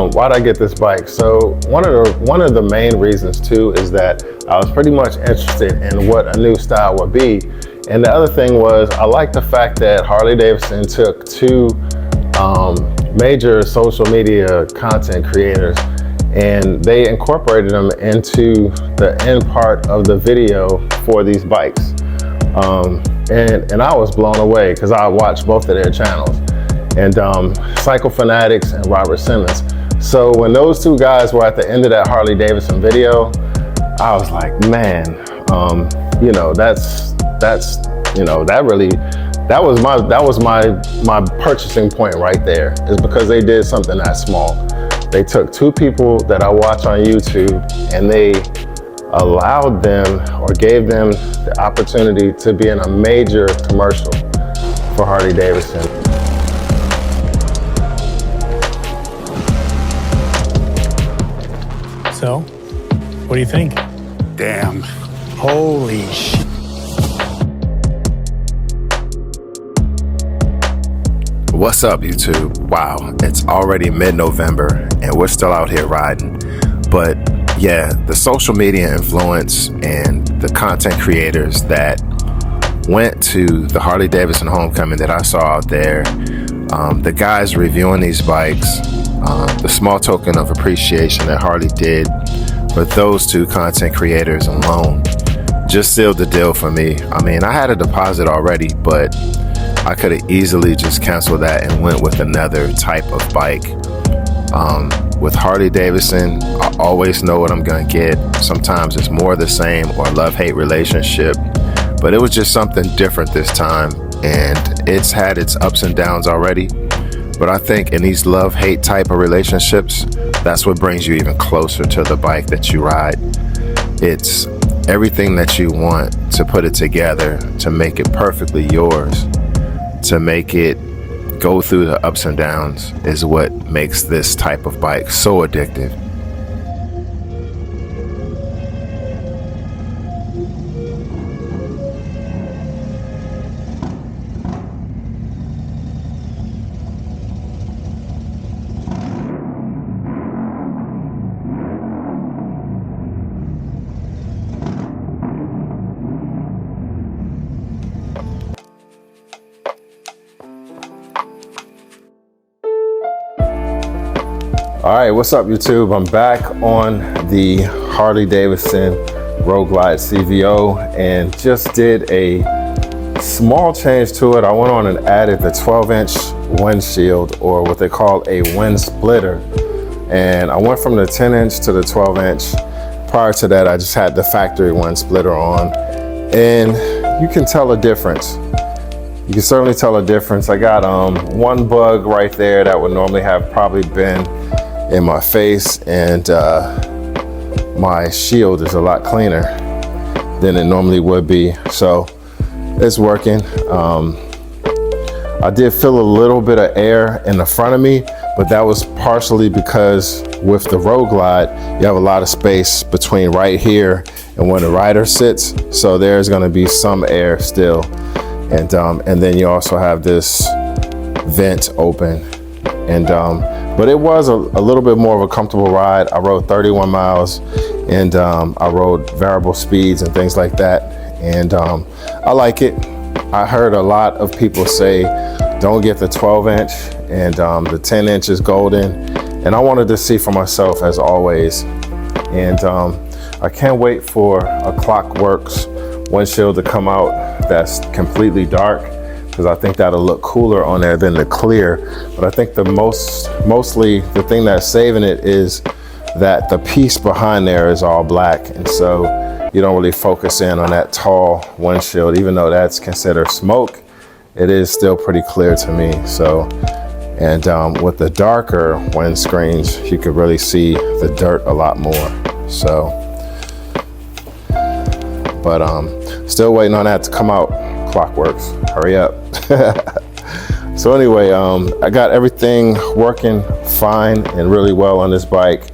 Why'd I get this bike? So one of the main reasons too is that I was pretty much interested in what a new style would be. And the other thing was I like the fact that Harley-Davidson took two major social media content creators and they incorporated them into the end part of the video for these bikes. And I was blown away because I watched both of their channels, and Cycle Fanatics and Robert Simmons. So when those two guys were at the end of that Harley-Davidson video, I was like, man, you know, that was my purchasing point right there, is because they did something that small. They took two people that I watch on YouTube and they allowed them or gave them the opportunity to be in a major commercial for Harley-Davidson. So, what do you think? Damn. Holy shit. What's up, YouTube? Wow, it's already mid-November and we're still out here riding. But yeah, the social media influence and the content creators that went to the Harley-Davidson homecoming that I saw out there, the guys reviewing these bikes, the small token of appreciation that Harley did for those two content creators alone just sealed the deal for me. I mean, I had a deposit already, but I could have easily just canceled that and went with another type of bike. With Harley-Davidson, I always know what I'm gonna get. Sometimes it's more the same or love-hate relationship, but it was just something different this time, and it's had its ups and downs already. But I think in these love-hate type of relationships, that's what brings you even closer to the bike that you ride. It's everything that you want to put it together to make it perfectly yours, to make it go through the ups and downs, is what makes this type of bike so addictive. All right, what's up, YouTube? I'm back on the Harley-Davidson Road Glide CVO and just did a small change to it. I went on and added the 12-inch windshield, or what they call a wind splitter. And I went from the 10-inch to the 12-inch. Prior to that, I just had the factory wind splitter on. And you can tell a difference. You can certainly tell a difference. I got one bug right there that would normally have probably been in my face, and my shield is a lot cleaner than it normally would be. So it's working. I did feel a little bit of air in the front of me, but that was partially because with the Road Glide, you have a lot of space between right here and where the rider sits. So there's gonna be some air still. And then you also have this vent open. But it was a little bit more of a comfortable ride. I rode 31 miles and I rode variable speeds and things like that. And I like it. I heard a lot of people say, don't get the 12-inch and the 10-inch is golden. And I wanted to see for myself, as always. And I can't wait for a Clockworks windshield to come out that's completely dark, because I think that'll look cooler on there than the clear. But I think the mostly the thing that's saving it is that the piece behind there is all black, and so you don't really focus in on that tall windshield. Even though that's considered smoke, it is still pretty clear to me. So, and with the darker windscreens, you could really see the dirt a lot more. So, but still waiting on that to come out. Clockworks, hurry up. So anyway, I got everything working fine and really well on this bike.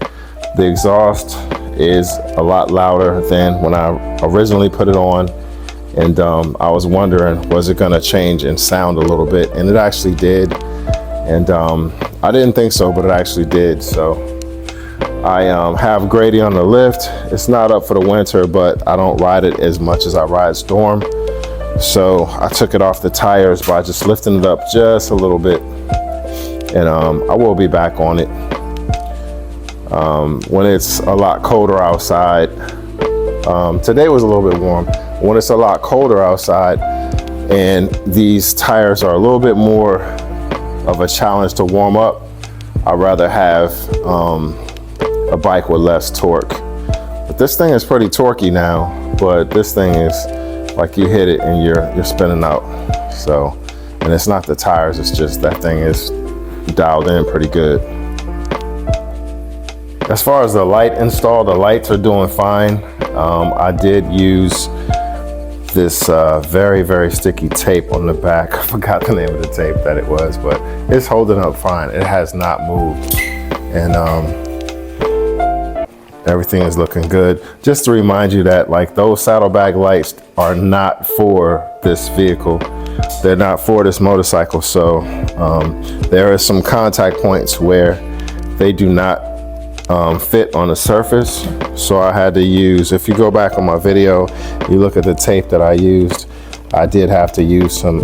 The exhaust is a lot louder than when I originally put it on, and I was wondering, was it gonna change and sound a little bit, and it actually did. And I didn't think so, but it actually did. So I have Grady on the lift. It's not up for the winter, but I don't ride it as much as I ride Storm. So I took it off the tires by just lifting it up just a little bit. And I will be back on it when it's a lot colder outside. Today was a little bit warm. When it's a lot colder outside and these tires are a little bit more of a challenge to warm up, I'd rather have a bike with less torque. But this thing is pretty torquey now, but this thing is like you hit it and you're spinning out. So, and it's not the tires, it's just that thing is dialed in pretty good. As far as the light install, the lights are doing fine. I did use this very, very sticky tape on the back. I forgot the name of the tape that it was, but it's holding up fine. It has not moved. And everything is looking good. Just to remind you that like those saddlebag lights are not for this vehicle. They're not for this motorcycle. So there are some contact points where they do not fit on the surface. So I had to use, if you go back on my video, you look at the tape that I used, I did have to use some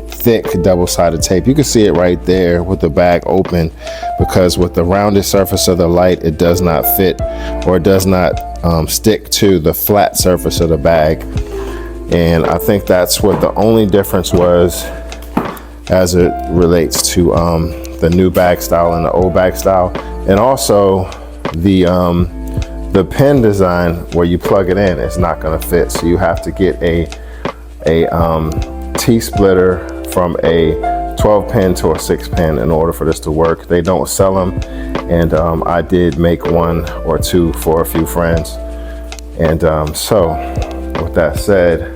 thick double-sided tape. You can see it right there with the bag open, because with the rounded surface of the light, it does not fit, or it does not stick to the flat surface of the bag. And I think that's what the only difference was as it relates to the new bag style and the old bag style. And also the pin design where you plug it in is not going to fit. So you have to get a T-splitter from a 12 pin to a 6 pin in order for this to work. They don't sell them. And I did make one or two for a few friends. And so with that said,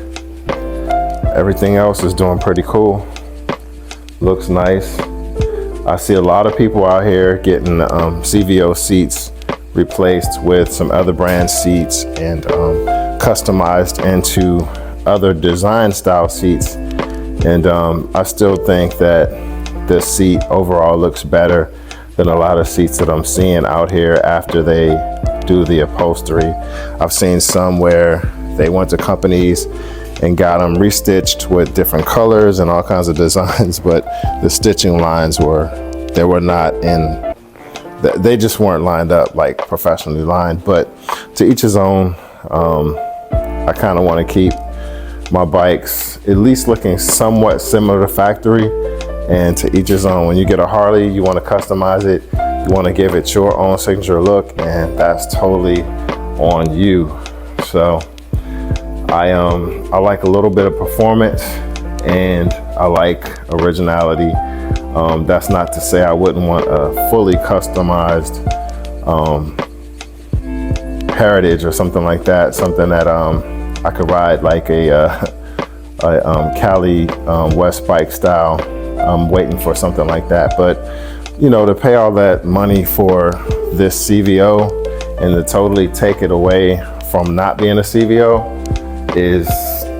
everything else is doing pretty cool. Looks nice. I see a lot of people out here getting CVO seats replaced with some other brand seats and customized into other design style seats. And I still think that this seat overall looks better than a lot of seats that I'm seeing out here after they do the upholstery. I've seen some where they went to companies and got them restitched with different colors and all kinds of designs, but the stitching lines they were not in, they just weren't lined up like professionally lined. But to each his own. I kind of want to keep my bikes at least looking somewhat similar to factory, and to each his own. When you get a Harley, you want to customize it, you want to give it your own signature look, and that's totally on you. So I like a little bit of performance and I like originality. That's not to say I wouldn't want a fully customized heritage or something like that, something that I could ride like a Cali West bike style. I'm waiting for something like that. But you know, to pay all that money for this CVO and to totally take it away from not being a CVO is,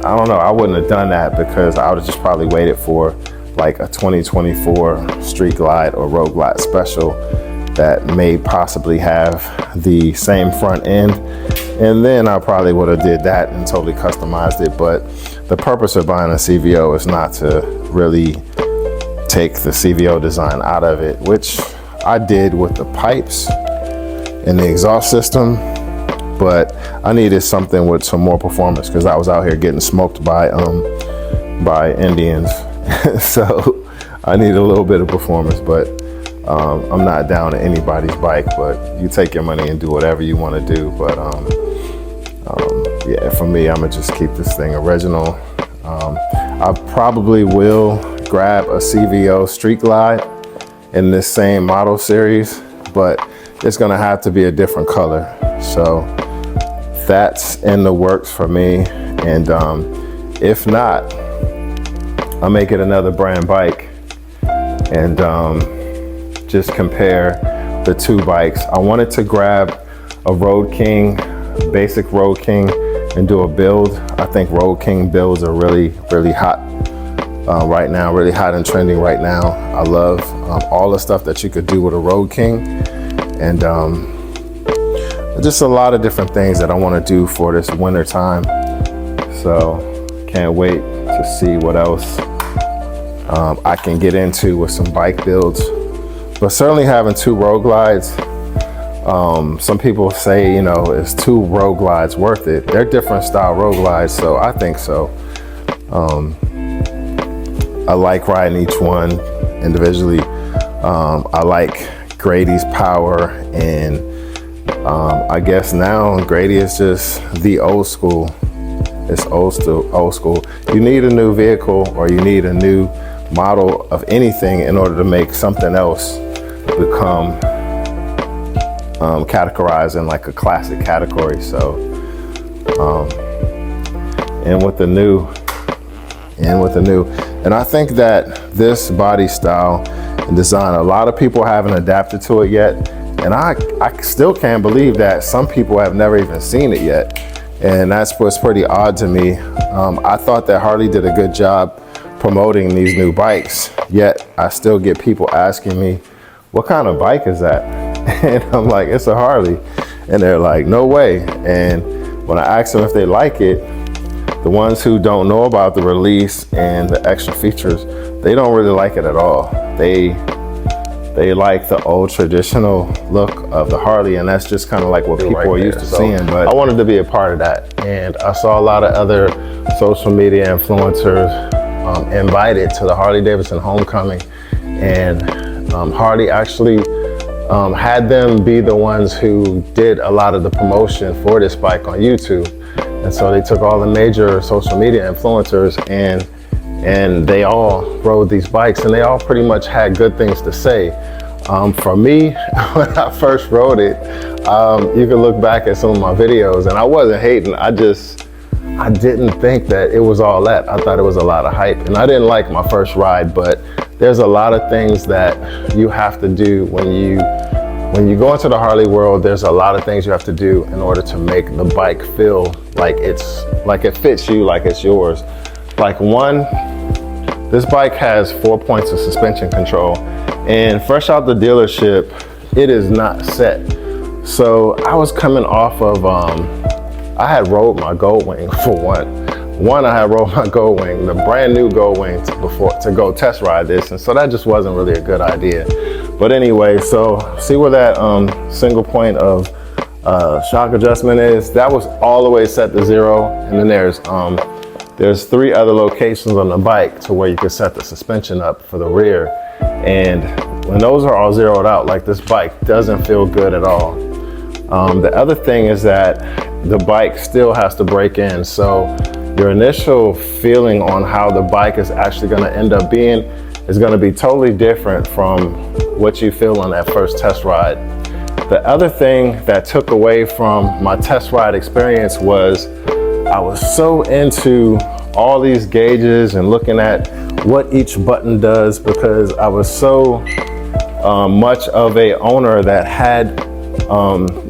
I don't know, I wouldn't have done that, because I would have just probably waited for like a 2024 Street Glide or Road Glide Special that may possibly have the same front end, and then I probably would have did that and totally customized it. But the purpose of buying a CVO is not to really take the CVO design out of it, which I did with the pipes and the exhaust system, but I needed something with some more performance because I was out here getting smoked by Indians. So I need a little bit of performance, but I'm not down to anybody's bike, but you take your money and do whatever you want to do. But yeah, for me, I'm gonna just keep this thing original. I probably will grab a CVO Street Glide in this same model series, but it's gonna have to be a different color. So that's in the works for me. And if not, I'll make it another brand bike and just compare the two bikes. I wanted to grab a Road King, basic Road King, and do a build. I think Road King builds are really, really hot right now, really hot and trending right now. I love all the stuff that you could do with a Road King, and just a lot of different things that I want to do for this winter time. So can't wait to see what else I can get into with some bike builds. But certainly having 2 Road Glides, some people say, you know, is 2 Road Glides worth it? They're different style Road Glides, so I think so. I like riding each one individually. I like Grady's power, and I guess now Grady is just the old school. It's old school. You need a new vehicle, or you need a new model of anything in order to make something else become categorized in like a classic category. So, and with the new, and I think that this body style and design, a lot of people haven't adapted to it yet. And I still can't believe that some people have never even seen it yet. And that's what's pretty odd to me. I thought that Harley did a good job promoting these new bikes, yet I still get people asking me, what kind of bike is that? And I'm like, it's a Harley. And they're like, no way. And when I ask them if they like it, the ones who don't know about the release and the extra features, they don't really like it at all. They like the old traditional look of the Harley, and that's just kind of like what people are used to seeing. But I wanted to be a part of that, and I saw a lot of other social media influencers invited to the Harley-Davidson homecoming, and Harley actually had them be the ones who did a lot of the promotion for this bike on YouTube. And so they took all the major social media influencers, and they all rode these bikes, and they all pretty much had good things to say. For me, when I first rode it, you can look back at some of my videos, and I wasn't hating. I didn't think that it was all that. I thought it was a lot of hype, and I didn't like my first ride, but there's a lot of things that you have to do when you go into the Harley world. There's a lot of things you have to do in order to make the bike feel like it fits you, like it's yours. Like one, this bike has 4 points of suspension control, and fresh out the dealership, it is not set. So I was coming off of, I had rode my Gold Wing for one. I had rode my Gold Wing, the brand new Gold Wing to go test ride this, and so that just wasn't really a good idea. But anyway, so see where that single point of shock adjustment is? That was all the way set to 0, and then there's 3 other locations on the bike to where you can set the suspension up for the rear. And when those are all zeroed out, like, this bike doesn't feel good at all. The other thing is that the bike still has to break in. So your initial feeling on how the bike is actually going to end up being is going to be totally different from what you feel on that first test ride. The other thing that took away from my test ride experience was I was so into all these gauges and looking at what each button does, because I was so much of a owner that had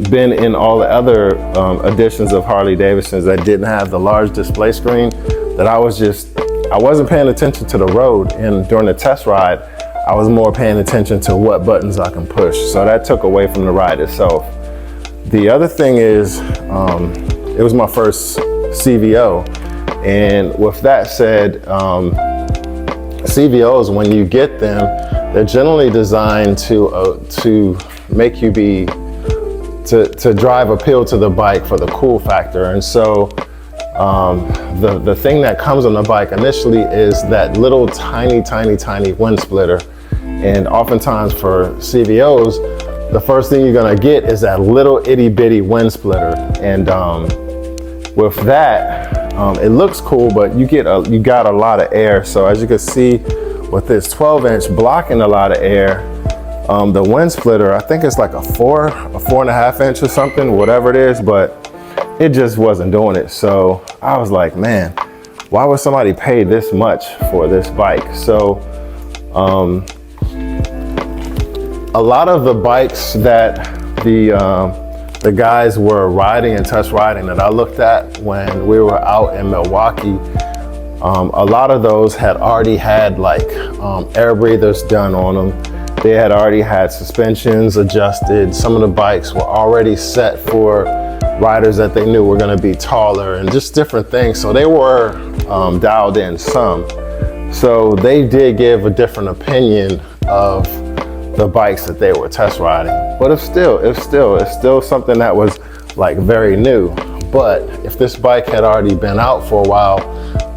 been in all the other editions of Harley-Davidsons that didn't have the large display screen, that I wasn't paying attention to the road. And during the test ride, I was more paying attention to what buttons I can push. So that took away from the ride itself. The other thing is, it was my first CVO. And with that said, CVOs, when you get them, they're generally designed to make you to drive appeal to the bike for the cool factor. And so the thing that comes on the bike initially is that little tiny wind splitter. And oftentimes for CVOs, the first thing you're gonna get is that little itty bitty wind splitter. And with that, it looks cool, but you got a lot of air. So as you can see with this 12-inch blocking a lot of air, the wind splitter, I think it's like a 4.5 inch or something, whatever it is, but it just wasn't doing it. So I was like, man, why would somebody pay this much for this bike? So a lot of the bikes that the guys were riding and test riding that I looked at when we were out in Milwaukee, A lot of those had already had like air breathers done on them. They had already had suspensions adjusted. Some of the bikes were already set for riders that they knew were going to be taller and just different things. So they were dialed in some. So they did give a different opinion of the bikes that they were test riding. But it's still something that was like very new. But if this bike had already been out for a while,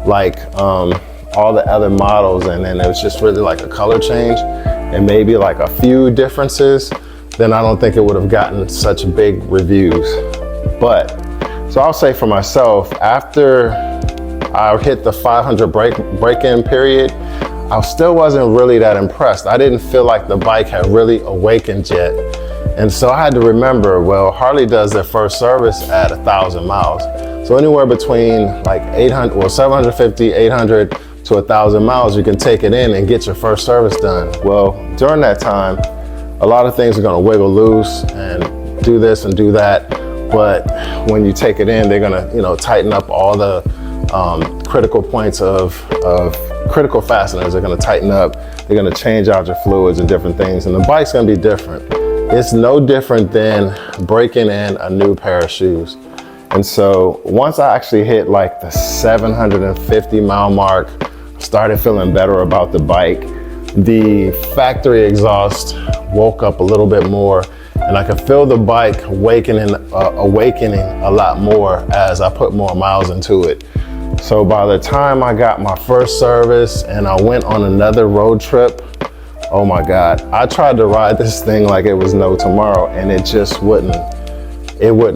like all the other models, and then it was just really like a color change and maybe like a few differences, then I don't think it would have gotten such big reviews. But so I'll say for myself, after I hit the 500 break-in period, I still wasn't really that impressed. I didn't feel like the bike had really awakened yet. And so I had to remember, well, Harley does their first service at 1,000 miles. So anywhere between like 800 or 750, 800 to 1,000 miles, you can take it in and get your first service done. Well, during that time, a lot of things are gonna wiggle loose and do this and do that. But when you take it in, they're gonna, tighten up all the critical points of critical fasteners. They're gonna tighten up. They're gonna change out your fluids and different things. And the bike's gonna be different. It's no different than breaking in a new pair of shoes. And so once I actually hit like the 750 mile mark, started feeling better about the bike. The factory exhaust woke up a little bit more, and I could feel the bike awakening a lot more as I put more miles into it. So by the time I got my first service and I went on another road trip, oh my God, I tried to ride this thing like it was no tomorrow, and it just wouldn't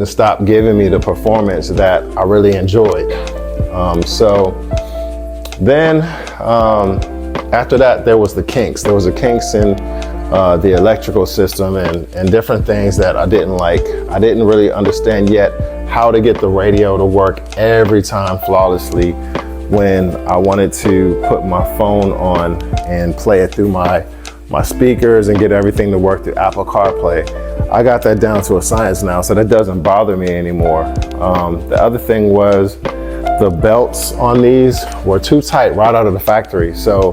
stop giving me the performance that I really enjoyed. So then after that, there was the kinks. There was the kinks in the electrical system and different things that I didn't like. I didn't really understand yet how to get the radio to work every time flawlessly when I wanted to put my phone on and play it through my speakers and get everything to work through Apple CarPlay. I got that down to a science now, so that doesn't bother me anymore. The other thing was the belts on these were too tight right out of the factory. So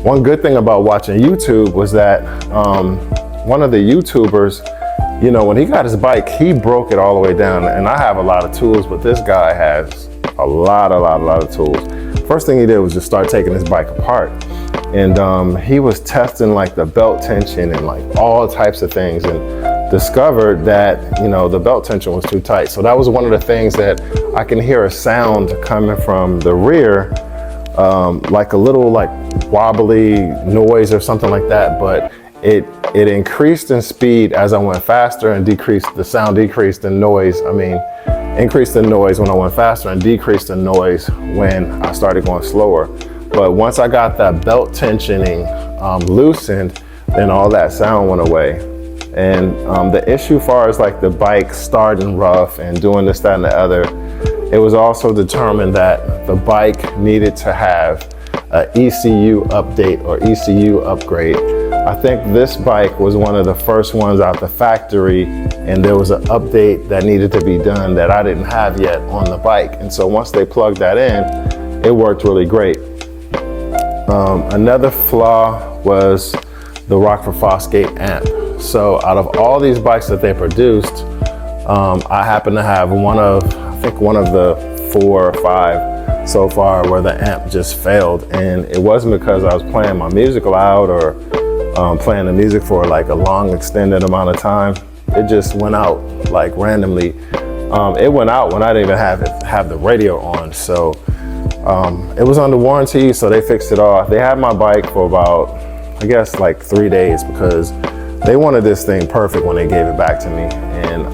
one good thing about watching YouTube was that one of the YouTubers, when he got his bike, he broke it all the way down. And I have a lot of tools, but this guy has a lot of tools. First thing he did was just start taking his bike apart. And he was testing like the belt tension and like all types of things, and discovered that, the belt tension was too tight. So that was one of the things that I can hear a sound coming from the rear, like a little like wobbly noise or something like that. But it increased in speed as I went faster and decreased, the sound decreased in noise. Increased in noise when I went faster and decreased in noise when I started going slower. But once I got that belt tensioning loosened, then all that sound went away. And the issue far as like the bike starting rough and doing this, that, and the other, it was also determined that the bike needed to have a ECU update or ECU upgrade. I think this bike was one of the first ones out the factory, and there was an update that needed to be done that I didn't have yet on the bike. And so once they plugged that in, it worked really great. Another flaw was the Rockford Fosgate amp. So out of all these bikes that they produced, I happen to have one of the 4 or 5 so far where the amp just failed. And it wasn't because I was playing my music loud or playing the music for like a long extended amount of time. It just went out like randomly. It went out when I didn't even have the radio on. So it was under warranty, so they fixed it all. They had my bike for about, I guess, like 3 days because they wanted this thing perfect when they gave it back to me. And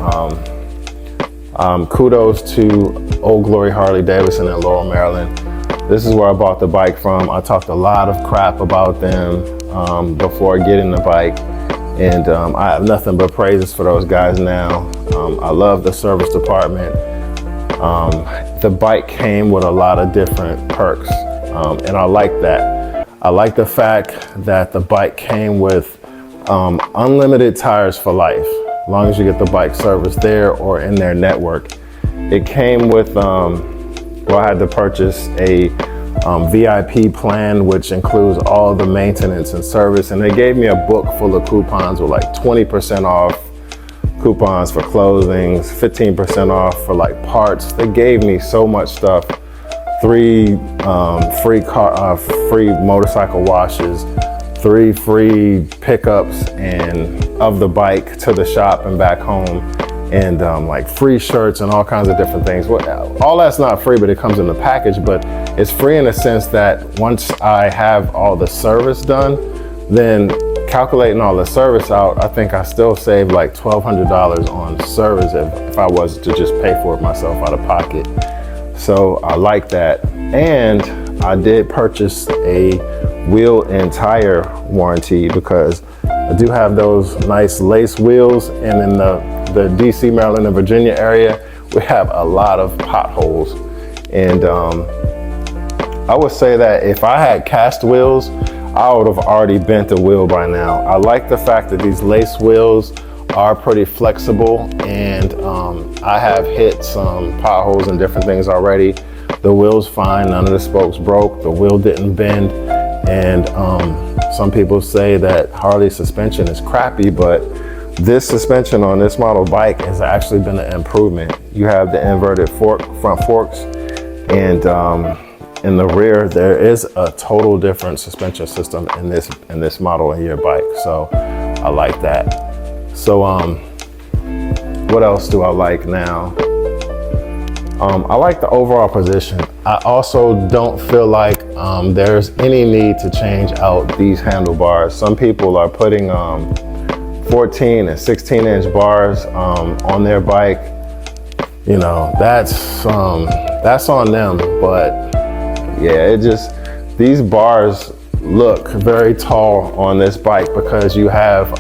kudos to Old Glory Harley-Davidson in Laurel, Maryland. This is where I bought the bike from. I talked a lot of crap about them before getting the bike. And I have nothing but praises for those guys now. I love the service department. The bike came with a lot of different perks, and I like that. I like the fact that the bike came with unlimited tires for life, as long as you get the bike serviced there or in their network. It came with, I had to purchase a VIP plan, which includes all the maintenance and service. And they gave me a book full of coupons with like 20% off coupons for closings, 15% off for like parts. They gave me so much stuff. 3 free motorcycle washes, 3 free pickups and of the bike to the shop and back home, and like free shirts and all kinds of different things. Well, all that's not free, but it comes in the package. But it's free in the sense that once I have all the service done, then calculating all the service out, I think I still save like $1,200 on service if I was to just pay for it myself out of pocket. So I like that. And I did purchase a wheel and tire warranty because I do have those nice lace wheels, and in the DC, Maryland, and Virginia area, we have a lot of potholes. And I would say that if I had cast wheels, I would have already bent the wheel by now. I like the fact that these lace wheels are pretty flexible, and I have hit some potholes and different things already. The wheel's fine, none of the spokes broke, the wheel didn't bend, and some people say that Harley suspension is crappy, but this suspension on this model bike has actually been an improvement. You have the inverted front forks, and in the rear there is a total different suspension system in this model in your bike, so I like that. So what else do I like now? I like the overall position. I also don't feel like there's any need to change out these handlebars. Some people are putting 14 and 16-inch bars on their bike. You know, that's on them, but yeah, these bars look very tall on this bike because you have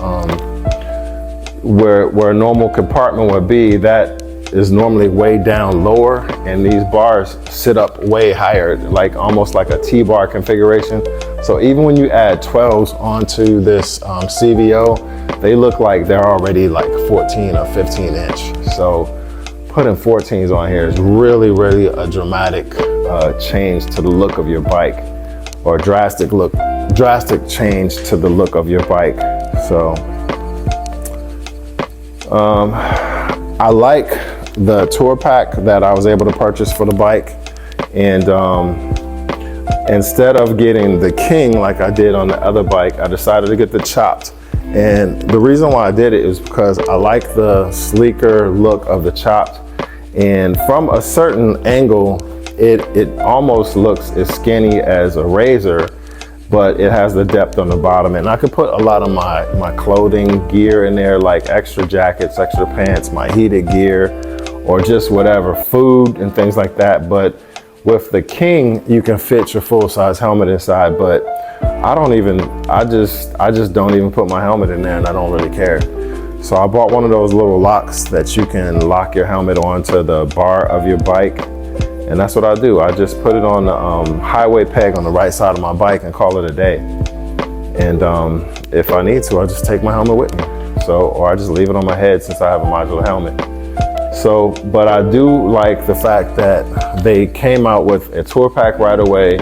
where a normal compartment would be, that is normally way down lower, and these bars sit up way higher, like almost like a T-bar configuration. So even when you add 12s onto this CVO, they look like they're already like 14 or 15 inch. So putting 14s on here is really, really a dramatic change to the look of your bike, or drastic change to the look of your bike. So I like the tour pack that I was able to purchase for the bike, and instead of getting the King like I did on the other bike, I decided to get the Chopped. And the reason why I did it is because I like the sleeker look of the Chopped, and from a certain angle it almost looks as skinny as a Razor, but it has the depth on the bottom, and I could put a lot of my clothing gear in there, like extra jackets, extra pants, my heated gear, or just whatever, food and things like that. But with the King, you can fit your full-size helmet inside, but I just don't even put my helmet in there, and I don't really care. So I bought one of those little locks that you can lock your helmet onto the bar of your bike, and that's what I do. I just put it on the highway peg on the right side of my bike and call it a day. And if I need to, I just take my helmet with me. Or I just leave it on my head since I have a modular helmet. So, but I do like the fact that they came out with a tour pack right away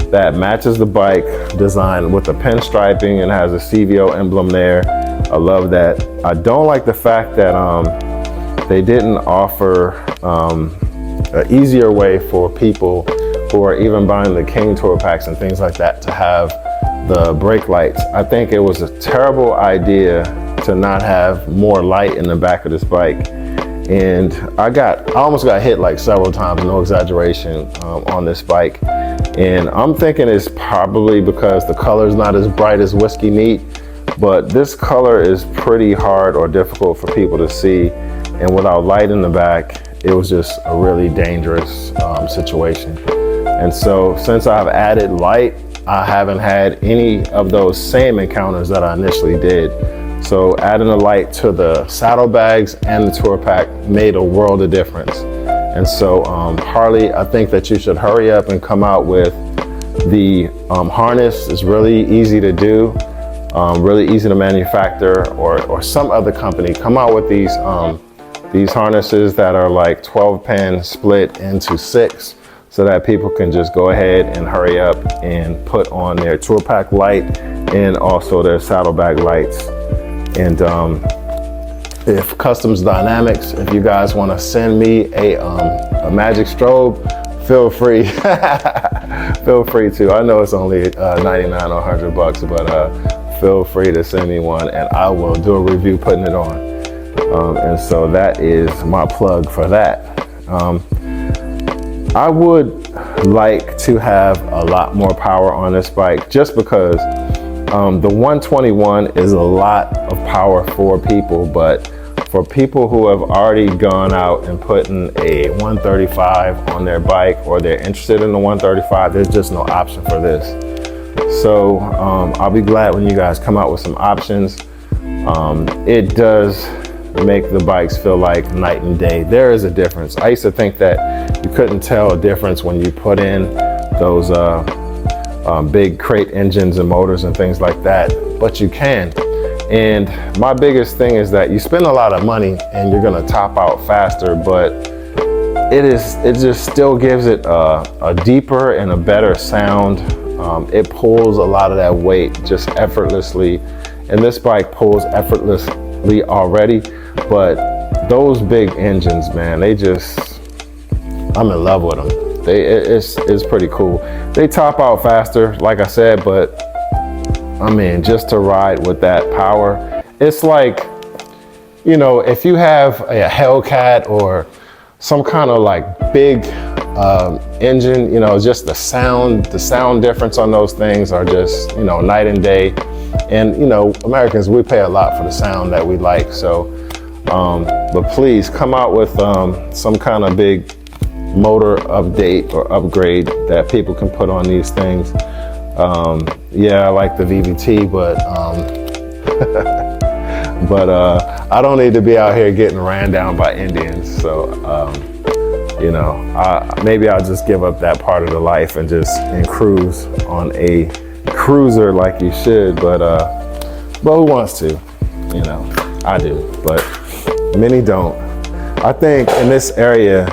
that matches the bike design with the pinstriping and has a CVO emblem there. I love that. I don't like the fact that they didn't offer an easier way for people who are even buying the King tour packs and things like that to have the brake lights. I think it was a terrible idea to not have more light in the back of this bike. And I almost got hit like several times, no exaggeration, on this bike. And I'm thinking it's probably because the color's not as bright as Whiskey Neat, but this color is pretty hard or difficult for people to see. And without light in the back, it was just a really dangerous situation. And so since I've added light, I haven't had any of those same encounters that I initially did. So adding a light to the saddlebags and the tour pack made a world of difference. And so Harley, I think that you should hurry up and come out with the harness. It's really easy to do, really easy to manufacture, or some other company come out with these harnesses that are like 12 pin split into 6. so that people can just go ahead and hurry up and put on their tour pack light and also their saddlebag lights. And if Customs Dynamics, if you guys want to send me a magic strobe, feel free. Feel free to. I know it's only 99 or 100 bucks, but feel free to send me one and I will do a review putting it on. And so that is my plug for that. I would like to have a lot more power on this bike, just because the 121 is a lot of power for people, but for people who have already gone out and put in a 135 on their bike, or they're interested in the 135, there's just no option for this. So I'll be glad when you guys come out with some options. It does make the bikes feel like night and day. There is a difference. I used to think that you couldn't tell a difference when you put in those big crate engines and motors and things like that, but you can. And my biggest thing is that you spend a lot of money and you're gonna top out faster, but it just still gives it a deeper and a better sound. It pulls a lot of that weight just effortlessly, and this bike pulls effortlessly already, but those big engines, man, they just, I'm in love with them. It's pretty cool. They top out faster, like I said, but I mean, just to ride with that power, it's like, you know, if you have a Hellcat or some kind of like big engine, you know, just the sound difference on those things are just, you know, night and day. And, you know, Americans, we pay a lot for the sound that we like. So, but please come out with some kind of big motor update or upgrade that people can put on these things. Yeah, I like the VVT, but I don't need to be out here getting ran down by Indians. So, you know, maybe I'll just give up that part of the life and cruise on a cruiser like you should. But who wants to? You know, I do, but many don't. I think in this area,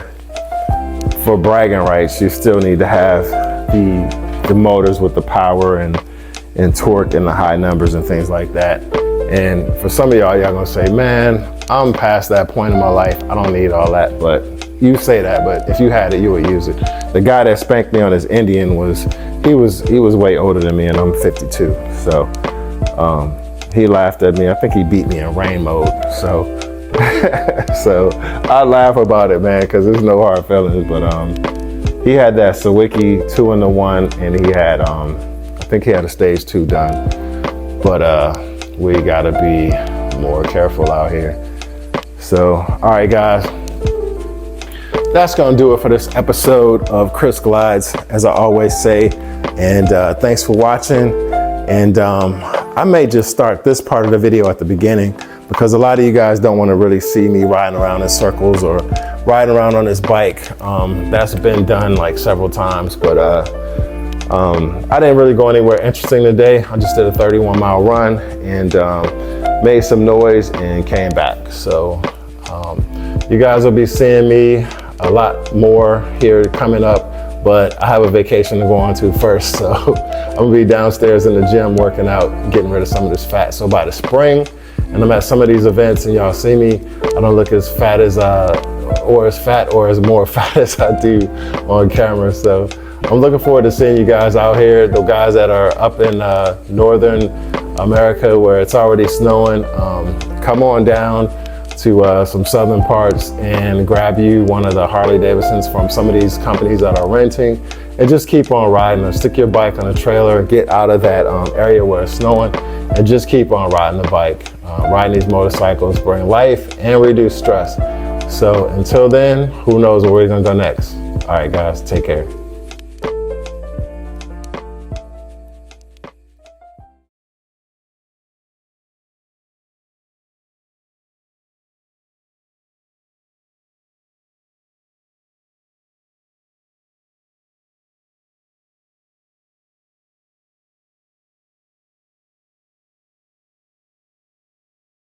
for bragging rights, you still need to have the motors with the power and torque and the high numbers and things like that. And for some of y'all gonna say, man, I'm past that point in my life, I don't need all that. But you say that, but if you had it, you would use it. The guy that spanked me on his Indian was way older than me, and I'm 52. So he laughed at me. I think he beat me in rain mode. So so I laugh about it, man, because there's no hard feelings. But he had that Sawicki 2-in-1, and he had I think he had a stage 2 done. But we gotta be more careful out here. So, all right, guys, that's gonna do it for this episode of Chris Glides, as I always say. And thanks for watching. And I may just start this part of the video at the beginning, because a lot of you guys don't want to really see me riding around in circles or riding around on this bike. That's been done like several times, but I didn't really go anywhere interesting today. I just did a 31-mile run and made some noise and came back. So you guys will be seeing me a lot more here coming up, but I have a vacation to go on to first. So I'm gonna be downstairs in the gym working out, getting rid of some of this fat. So by the spring, and I'm at some of these events and y'all see me, I don't look as fat as or as more fat as I do on camera. So I'm looking forward to seeing you guys out here, the guys that are up in northern America where it's already snowing. Come on down to some southern parts and grab you one of the Harley-Davidsons from some of these companies that are renting, and just keep on riding, or stick your bike on a trailer, get out of that area where it's snowing, and just keep on riding the bike. Riding these motorcycles bring life and reduce stress. So until then, who knows where we're gonna go next. All right, guys, take care.